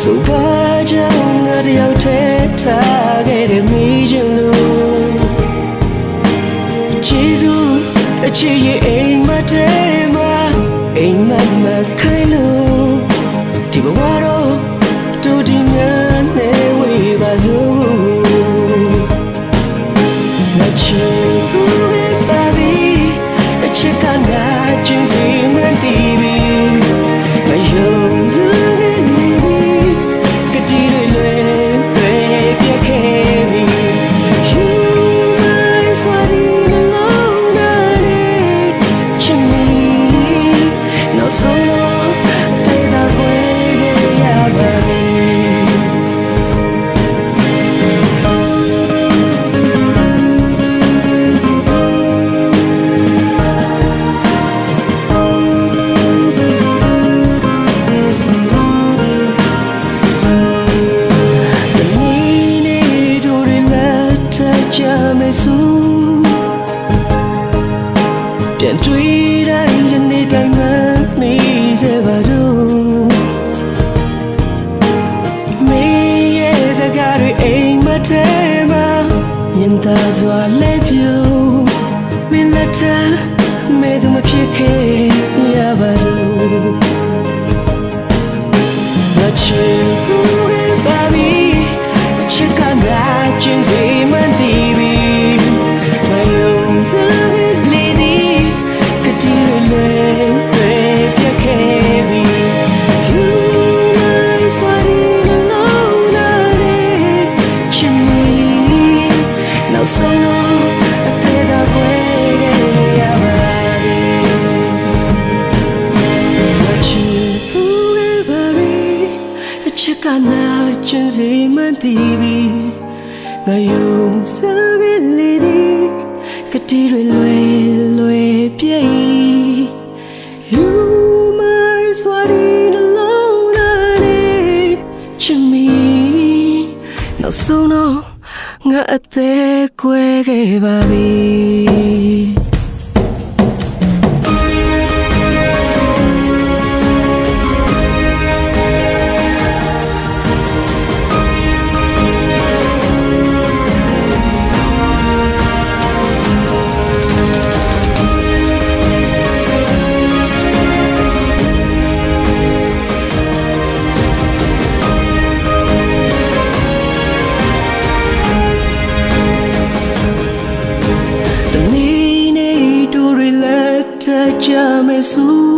So bajang adiyaw teta gede mijulu Jizu achiye ain matema ain matma kailo Tibawaro to dinane we bazu Nachiku babi achikana jinsi mantibi Mayonzuပြန်တွေ့တိုင်းယနေ့တိုင်းမှမေးစေပါတော့မေးရဲ့စကားတွေအိမ်မထဲမှာမြင်သာစွာလဲပြူမင်းလက်ထမဲသူမဖြစ်ခဲ့ရပါတော့ငါချစ်ဘူးရဲ့ပါဘီချစ်ကနာကျင်းစီမှန်တည်ပြီမယုံစချင်းစီမှန်တည်ပြီငါယုံစားကလေးဒီကတိတွေလွယ်ပြည့် You my sweating alone and chimney နောက်ဆုံးတော့ငါအသက်ကွဲခဲ့ပါပြီကြမယ်ဆို